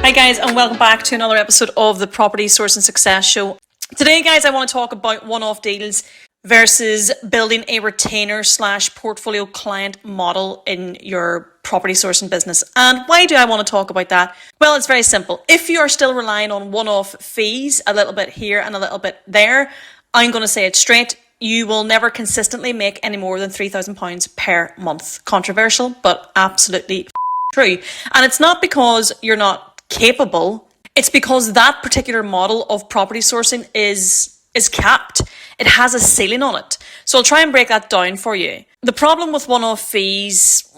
Hi guys, and welcome back to another episode of the Property Source and Success Show. Today guys, I want to talk about one-off deals versus building a retainer / portfolio client model in your property sourcing business. And why do I want to talk about that? Well, it's very simple. If you are still relying on one-off fees, a little bit here and a little bit there, I'm going to say it straight. You will never consistently make any more than £3,000 per month. Controversial, but absolutely true. And it's not because you're not capable, it's because that particular model of property sourcing is capped. It has a ceiling on it. So I'll try and break that down for you. The problem with one-off fees,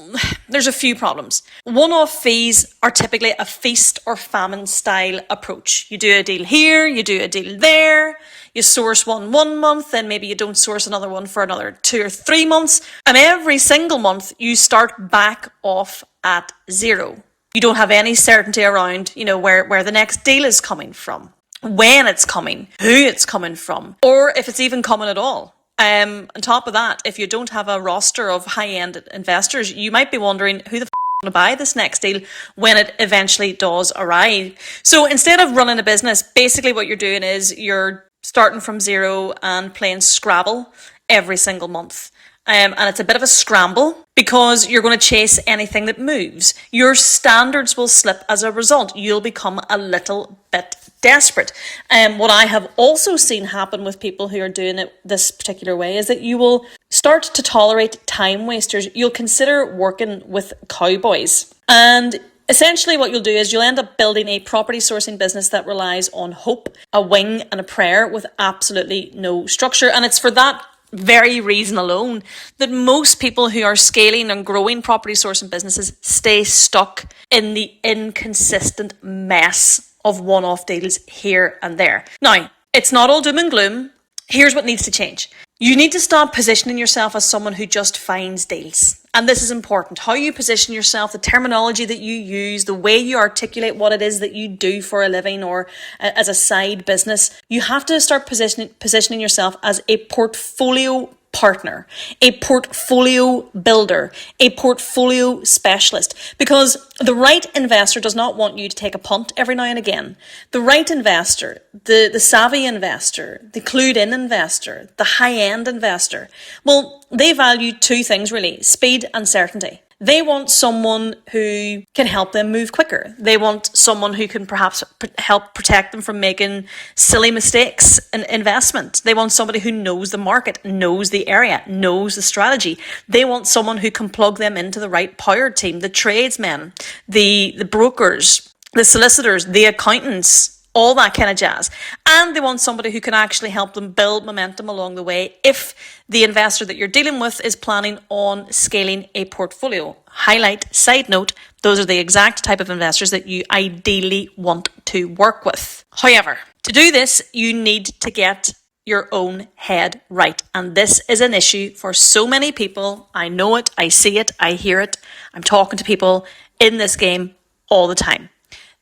there's a few problems. One-off fees are typically a feast or famine style approach. You do a deal here, you do a deal there, you source one month, then maybe you don't source another one for another 2 or 3 months. And every single month you start back off at zero. You don't have any certainty around, where the next deal is coming from, when it's coming, who it's coming from, or if it's even coming at all. On top of that, if you don't have a roster of high-end investors, you might be wondering who the f*** is going to buy this next deal when it eventually does arrive. So instead of running a business, basically what you're doing is you're starting from zero and playing Scrabble every single month. And it's a bit of a scramble because you're going to chase anything that moves. Your standards will slip as a result. You'll become a little bit desperate. What I have also seen happen with people who are doing it this particular way is that you will start to tolerate time wasters. You'll consider working with cowboys. And essentially what you'll do is you'll end up building a property sourcing business that relies on hope, a wing and a prayer with absolutely no structure. And it's for that very reason alone that most people who are scaling and growing property sourcing businesses stay stuck in the inconsistent mess of one-off deals here and there. Now, it's not all doom and gloom. Here's what needs to change. You need to stop positioning yourself as someone who just finds deals. And this is important. How you position yourself, the terminology that you use, the way you articulate what it is that you do for a living or as a side business. You have to start positioning yourself as a portfolio partner, a portfolio builder, a portfolio specialist, because the right investor does not want you to take a punt every now and again. The right investor, the savvy investor, the clued in investor, the high-end investor, well, they value two things really, speed and certainty. They want someone who can help them move quicker. They want someone who can perhaps help protect them from making silly mistakes in investment. They want somebody who knows the market, knows the area, knows the strategy. They want someone who can plug them into the right power team, the tradesmen, the brokers, the solicitors, the accountants, all that kind of jazz. And they want somebody who can actually help them build momentum along the way if the investor that you're dealing with is planning on scaling a portfolio. Highlight, side note, those are the exact type of investors that you ideally want to work with. However, to do this, you need to get your own head right. And this is an issue for so many people. I know it, I see it, I hear it. I'm talking to people in this game all the time.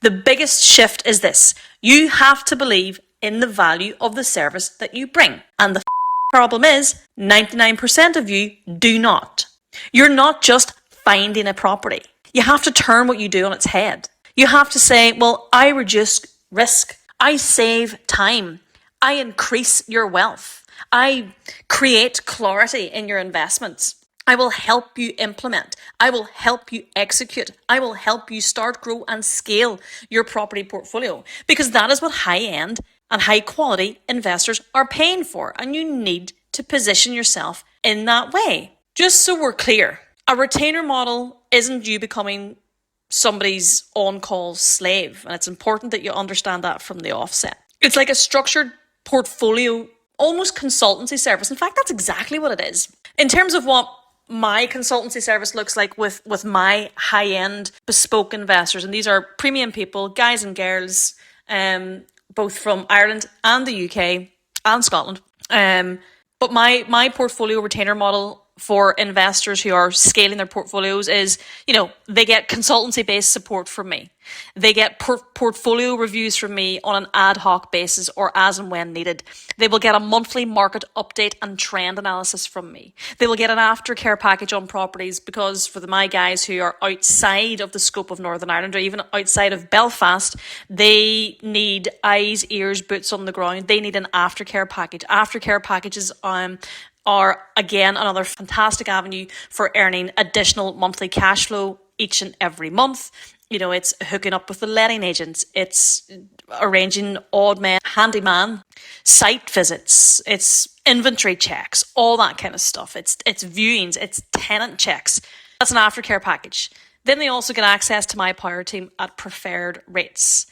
The biggest shift is this. You have to believe in the value of the service that you bring. And the problem is 99% of you do not. You're not just finding a property. You have to turn what you do on its head. You have to say, well, I reduce risk. I save time. I increase your wealth. I create clarity in your investments. I will help you implement. I will help you execute. I will help you start, grow, and scale your property portfolio, because that is what high-end and high-quality investors are paying for, and you need to position yourself in that way. Just so we're clear, a retainer model isn't you becoming somebody's on-call slave, and it's important that you understand that from the offset. It's like a structured portfolio, almost consultancy service. In fact, that's exactly what it is. In terms of what my consultancy service looks like with my high-end bespoke investors, and these are premium people, guys and girls, both from Ireland and the UK and Scotland. But my portfolio retainer model for investors who are scaling their portfolios is, they get consultancy-based support from me. They get portfolio reviews from me on an ad hoc basis or as and when needed. They will get a monthly market update and trend analysis from me. They will get an aftercare package on properties because for my guys who are outside of the scope of Northern Ireland or even outside of Belfast, they need eyes, ears, boots on the ground. They need an aftercare package. Aftercare packages are, again, another fantastic avenue for earning additional monthly cash flow each and every month. It's hooking up with the letting agents. It's arranging odd man, handyman, site visits. It's inventory checks, all that kind of stuff. It's viewings, it's tenant checks. That's an aftercare package. Then they also get access to my power team at preferred rates.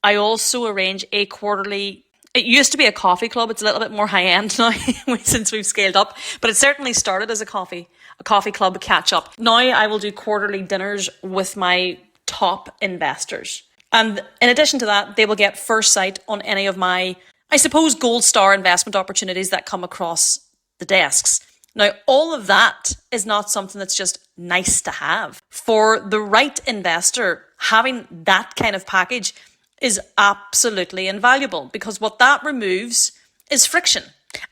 I also arrange a quarterly. It used to be a coffee club. It's a little bit more high end now since we've scaled up, but it certainly started as a coffee club catch up. Now I will do quarterly dinners with my top investors. And in addition to that, they will get first sight on any of my, I suppose, gold star investment opportunities that come across the desks. Now, all of that is not something that's just nice to have. For the right investor, having that kind of package is absolutely invaluable because what that removes is friction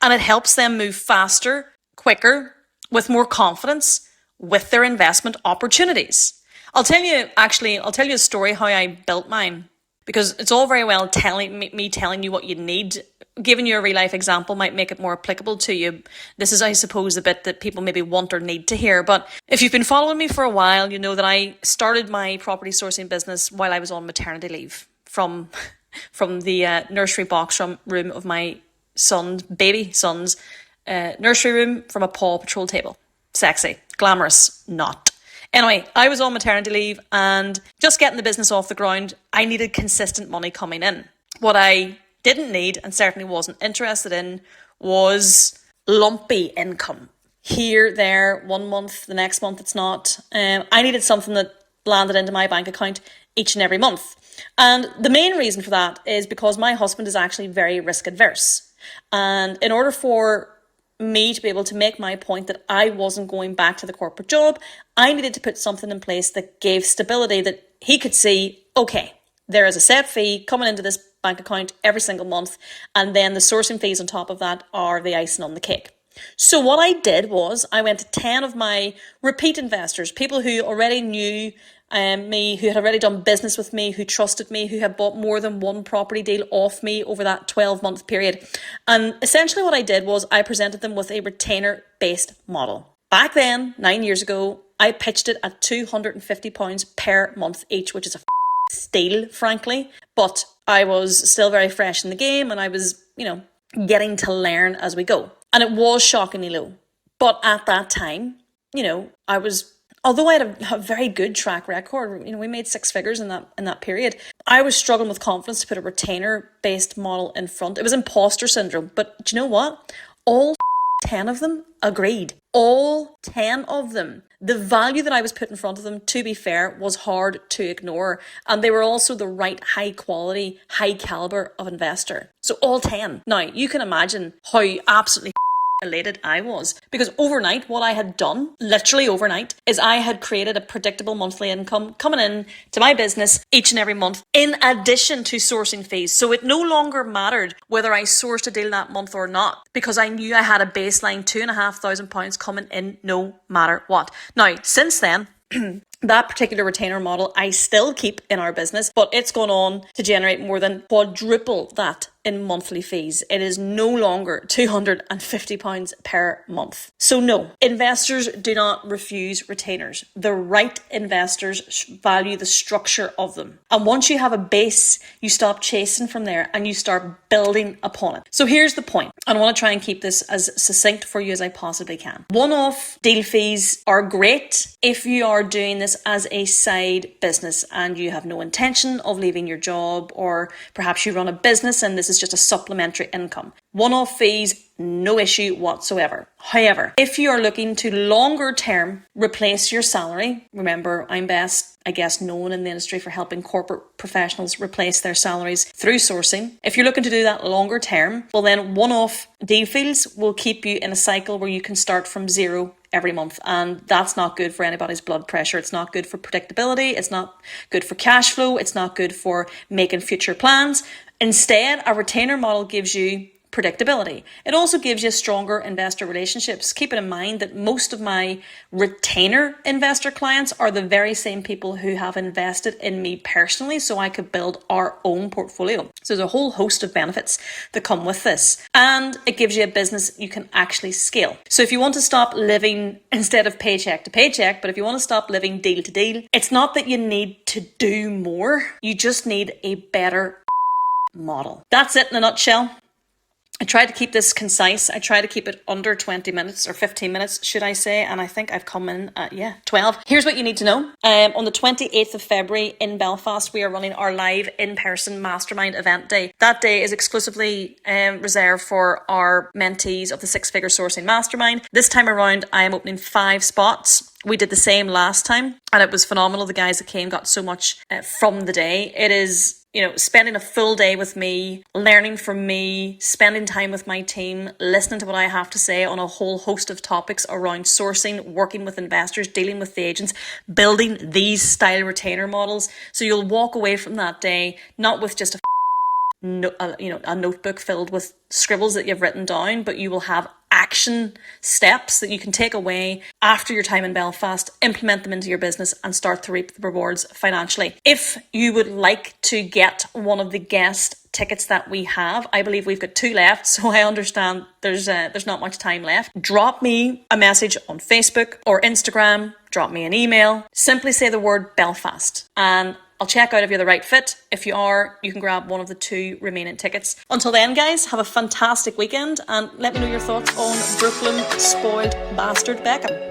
and it helps them move faster, quicker, with more confidence with their investment opportunities. I'll tell you a story how I built mine because it's all very well me telling you what you need. Giving you a real life example might make it more applicable to you. This is, I suppose, the bit that people maybe want or need to hear. But if you've been following me for a while, you know that I started my property sourcing business while I was on maternity leave from the nursery box room of my baby son's nursery room from a Paw Patrol table. Sexy, glamorous, not. Anyway, I was on maternity leave and just getting the business off the ground, I needed consistent money coming in. What I didn't need and certainly wasn't interested in was lumpy income. Here, there, 1 month, the next month it's not. I needed something that landed into my bank account each and every month. And the main reason for that is because my husband is actually very risk adverse. And in order for me to be able to make my point that I wasn't going back to the corporate job, I needed to put something in place that gave stability that he could see, okay, there is a set fee coming into this bank account every single month, and then the sourcing fees on top of that are the icing on the cake. So what I did was I went to 10 of my repeat investors, people who already knew me, who had already done business with me, who trusted me, who had bought more than one property deal off me over that 12-month period. And essentially what I did was I presented them with a retainer-based model. Back then, 9 years ago, I pitched it at £250 per month each, which is a steal, frankly. But I was still very fresh in the game and I was, getting to learn as we go. And it was shockingly low. But at that time, although I had a very good track record, we made six figures in that period, I was struggling with confidence to put a retainer-based model in front. It was imposter syndrome. But do you know what? All 10 of them agreed. All 10 of them. The value that I was put in front of them, to be fair, was hard to ignore. And they were also the right high quality, high caliber of investor. So all 10. Now, you can imagine how absolutely elated I was, because overnight what I had done, literally overnight, is I had created a predictable monthly income coming in to my business each and every month in addition to sourcing fees. So it no longer mattered whether I sourced a deal that month or not, because I knew I had a baseline £2,500 coming in no matter what. Now, since then, that particular retainer model I still keep in our business, but it's gone on to generate more than quadruple that in monthly fees. It is no longer £250 per month. So no, investors do not refuse retainers. The right investors value the structure of them. And once you have a base, you stop chasing from there and you start building upon it. So here's the point. And I want to try and keep this as succinct for you as I possibly can. One-off deal fees are great if you are doing this as a side business and you have no intention of leaving your job, or perhaps you run a business and this is just a supplementary income. One-off fees, no issue whatsoever. However, if you are looking to longer term replace your salary, remember I'm best, I guess, known in the industry for helping corporate professionals replace their salaries through sourcing. If you're looking to do that longer term, well then one-off deal fees will keep you in a cycle where you can start from zero every month. And that's not good for anybody's blood pressure. It's not good for predictability. It's not good for cash flow. It's not good for making future plans. Instead, a retainer model gives you predictability. It also gives you stronger investor relationships. Keep it in mind that most of my retainer investor clients are the very same people who have invested in me personally so I could build our own portfolio. So there's a whole host of benefits that come with this. And it gives you a business you can actually scale. So if you want to stop living instead of paycheck to paycheck, but if you want to stop living deal to deal, it's not that you need to do more. You just need a better model. That's it in a nutshell. I tried to keep this concise. I try to keep it under 20 minutes or 15 minutes, should I say. And I think I've come in at, 12. Here's what you need to know. On the 28th of February in Belfast, we are running our live in-person mastermind event day. That day is exclusively reserved for our mentees of the Six Figure Sourcing Mastermind. This time around, I am opening 5 spots. We did the same last time and it was phenomenal. The guys that came got so much from the day. It is, spending a full day with me, learning from me, spending time with my team, listening to what I have to say on a whole host of topics around sourcing, working with investors, dealing with the agents, building these style retainer models. So you'll walk away from that day, not with just a notebook filled with scribbles that you've written down, but you will have action steps that you can take away after your time in Belfast, implement them into your business and start to reap the rewards financially. If you would like to get one of the guest tickets that we have, I believe we've got 2 left, so I understand there's not much time left. Drop me a message on Facebook or Instagram, drop me an email, simply say the word Belfast and I'll check out if you're the right fit. If you are, you can grab one of the 2 remaining tickets. Until then, guys, have a fantastic weekend and let me know your thoughts on Brooklyn spoiled bastard Beckham.